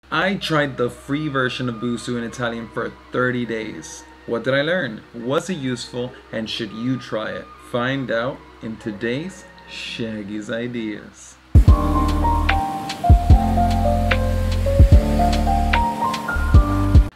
I tried the free version of Busuu in Italian for 30 days. What did I learn? Was it useful, and should you try it? Find out in today's Shaggy's Ideas.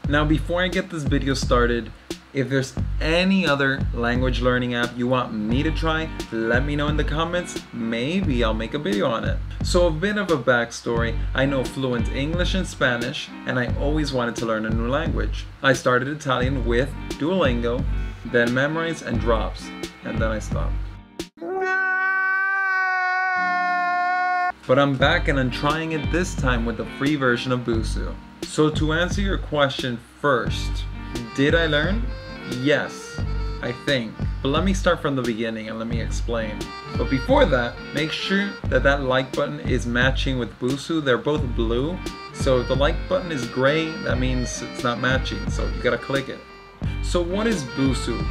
Now before I get this video started, if there's any other language learning app you want me to try, let me know in the comments. Maybe I'll make a video on it. So a bit of a backstory, I know fluent English and Spanish, and I always wanted to learn a new language. I started Italian with Duolingo, then Memrise and Drops, and then I stopped. But I'm back and I'm trying it this time with the free version of Busuu. So to answer your question first, did I learn? Yes, I think. But let me start from the beginning and let me explain. But before that, make sure that that like button is matching with Busuu. They're both blue. So if the like button is gray, that means it's not matching. So you gotta click it. So what is Busuu?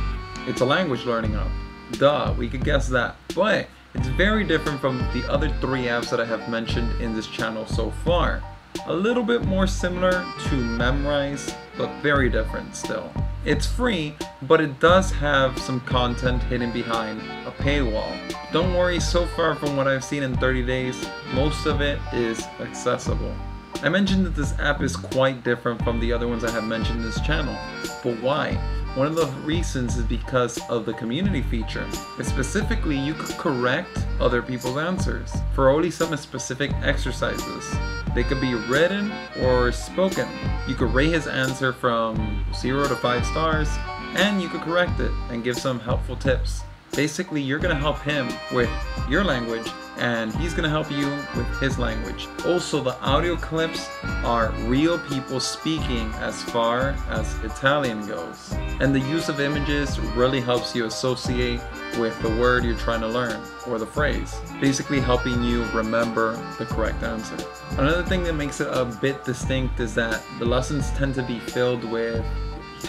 It's a language learning app. Duh, we could guess that. But it's very different from the other 3 apps that I have mentioned in this channel so far. A little bit more similar to Memrise, but very different still. It's free, but it does have some content hidden behind a paywall. Don't worry, so far from what I've seen in 30 days, most of it is accessible. I mentioned that this app is quite different from the other ones I have mentioned in this channel, but why? One of the reasons is because of the community feature. And specifically, you could correct other people's answers for only some specific exercises. They could be written or spoken. You could rate his answer from 0 to 5 stars, and you could correct it and give some helpful tips. Basically, you're gonna help him with your language, and he's gonna help you with his language. Also, the audio clips are real people speaking as far as Italian goes. And the use of images really helps you associate with the word you're trying to learn, or the phrase, basically helping you remember the correct answer. Another thing that makes it a bit distinct is that the lessons tend to be filled with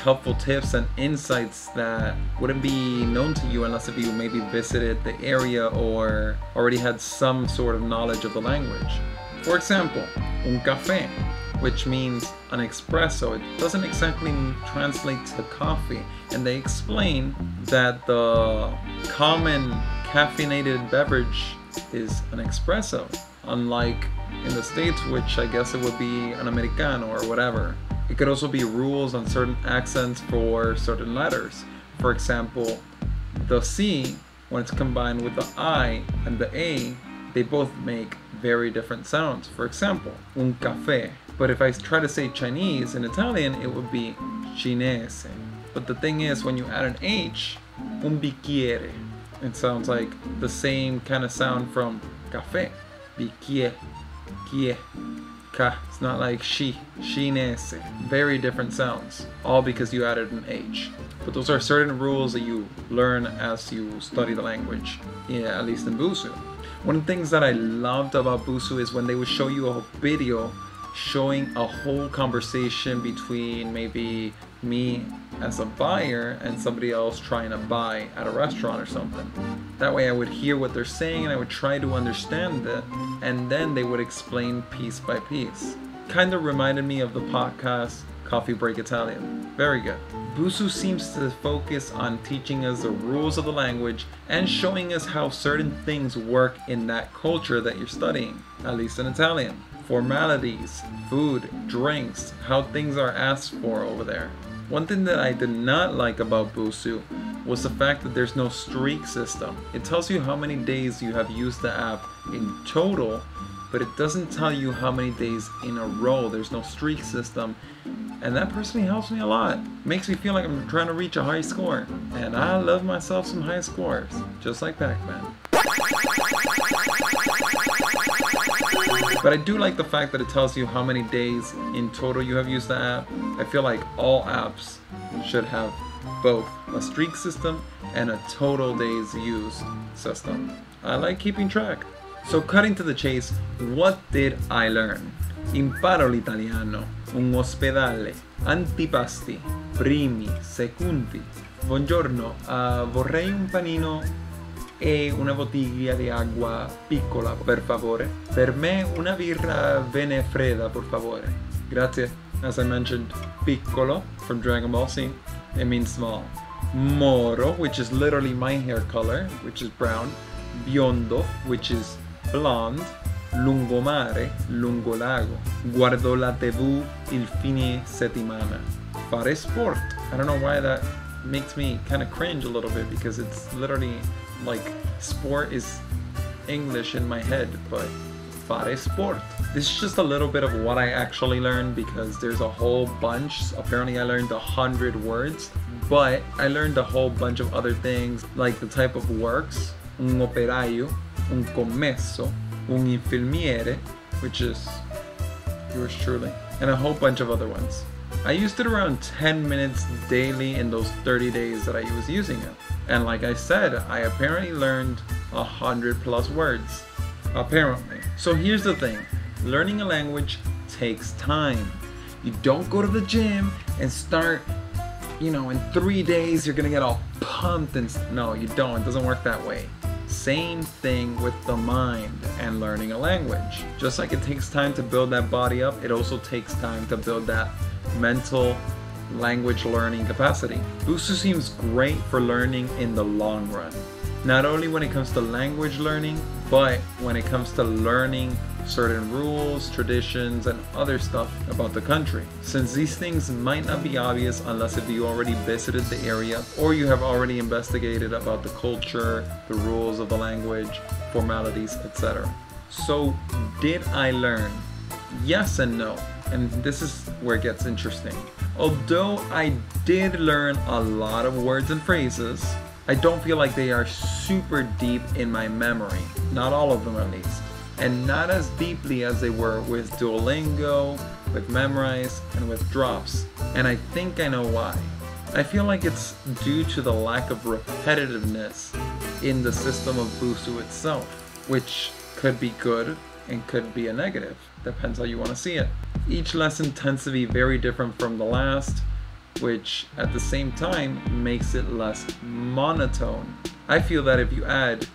helpful tips and insights that wouldn't be known to you unless if you maybe visited the area or already had some sort of knowledge of the language. For example, un café, which means an espresso. It doesn't exactly translate to coffee, and they explain that the common caffeinated beverage is an espresso, unlike in the States, which I guess it would be an Americano or whatever. It could also be rules on certain accents for certain letters. For example, the C, when it's combined with the I and the A, they both make very different sounds. For example, un café. But if I try to say Chinese in Italian, it would be cinese. But the thing is, when you add an H, un bicchiere, it sounds like the same kind of sound from café. Bicchiere, kie. It's not like cinese. Very different sounds, all because you added an H. But those are certain rules that you learn as you study the language, yeah, at least in Busuu. One of the things that I loved about Busuu is when they would show you a video showing a whole conversation between maybe me as a buyer and somebody else trying to buy at a restaurant or something. That way I would hear what they're saying and I would try to understand it, and then they would explain piece by piece. Kind of reminded me of the podcast Coffee Break Italian. Very good. Busuu seems to focus on teaching us the rules of the language and showing us how certain things work in that culture that you're studying, at least in Italian. Formalities, food, drinks, how things are asked for over there. One thing that I did not like about Busuu was the fact that there's no streak system. It tells you how many days you have used the app in total, but it doesn't tell you how many days in a row. There's no streak system, and that personally helps me a lot. Makes me feel like I'm trying to reach a high score, and I love myself some high scores, just like Pac-Man. But I do like the fact that it tells you how many days in total you have used the app. I feel like all apps should have both a streak system and a total days used system. I like keeping track. So cutting to the chase, what did I learn? Imparo l'italiano, un ospedale, antipasti, primi, secondi. Buongiorno, vorrei un panino e una bottiglia di acqua piccola, per favore. Per me una birra bene fredda, por favore. Grazie. As I mentioned, piccolo from Dragon Ball Z, it means small. Moro, which is literally my hair color, which is brown. Biondo, which is blonde. Lungomare, lungolago. Guardo la TV il fine settimana. Fare sport. I don't know why that makes me kind of cringe a little bit, because it's literally like sport is English in my head, but fare sport. This is just a little bit of what I actually learned, because there's a whole bunch. Apparently I learned 100 words, but I learned a whole bunch of other things, like the type of works. Un operaio, un commesso, un infermiere, which is yours truly, and a whole bunch of other ones. I used it around 10 minutes daily in those 30 days that I was using it. And like I said, I apparently learned 100+ words. Apparently. So here's the thing. Learning a language takes time. You don't go to the gym and start, in 3 days you're gonna get all pumped and no, you don't. It doesn't work that way. Same thing with the mind and learning a language. Just like it takes time to build that body up, it also takes time to build that mental language learning capacity. Busuu seems great for learning in the long run. Not only when it comes to language learning, but when it comes to learning certain rules, traditions, and other stuff about the country. Since these things might not be obvious unless if you already visited the area or you have already investigated about the culture, the rules of the language, formalities, etc. So, did I learn? Yes and no. And this is where it gets interesting. Although I did learn a lot of words and phrases, I don't feel like they are super deep in my memory. Not all of them at least. And not as deeply as they were with Duolingo, with Memrise, and with Drops. And I think I know why. I feel like it's due to the lack of repetitiveness in the system of Busuu itself, which could be good and could be a negative. Depends how you want to see it. Each lesson tends to be very different from the last, which at the same time makes it less monotone. I feel that if you add,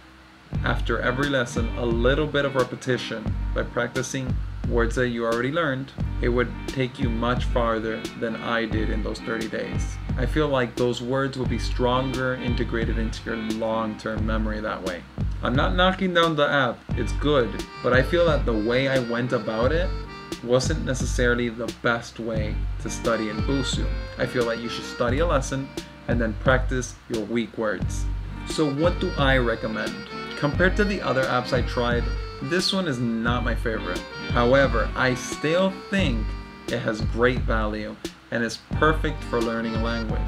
after every lesson, a little bit of repetition by practicing words that you already learned, it would take you much farther than I did in those 30 days. I feel like those words will be stronger integrated into your long-term memory that way. I'm not knocking down the app, it's good, but I feel that the way I went about it wasn't necessarily the best way to study in Busuu. I feel like you should study a lesson and then practice your weak words. So what do I recommend? Compared to the other apps I tried, this one is not my favorite. However, I still think it has great value and is perfect for learning a language.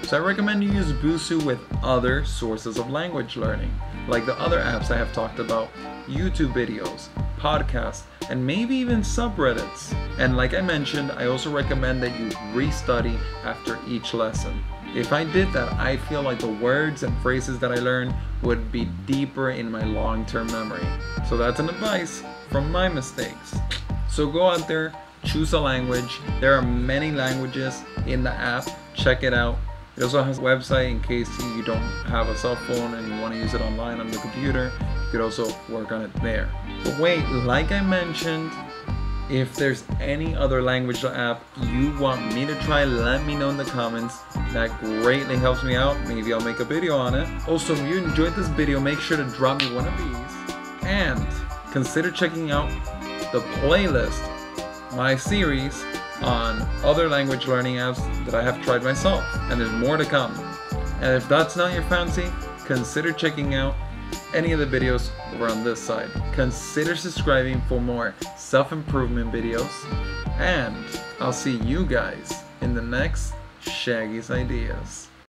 So I recommend you use Busuu with other sources of language learning, like the other apps I have talked about, YouTube videos, podcasts, and maybe even subreddits. And like I mentioned, I also recommend that you restudy after each lesson. If I did that, I feel like the words and phrases that I learned would be deeper in my long-term memory. So that's an advice from my mistakes. So go out there, choose a language. There are many languages in the app. Check it out. It also has a website in case you don't have a cell phone and you want to use it online on the computer. You could also work on it there. But wait, like I mentioned, if there's any other language app you want me to try, let me know in the comments. That greatly helps me out. Maybe I'll make a video on it. Also, if you enjoyed this video, make sure to drop me one of these. And consider checking out the playlist, my series on other language learning apps that I have tried myself. And there's more to come. And if that's not your fancy, consider checking out any of the videos over on this side. Consider subscribing for more self-improvement videos, and I'll see you guys in the next Shaggy's Ideas.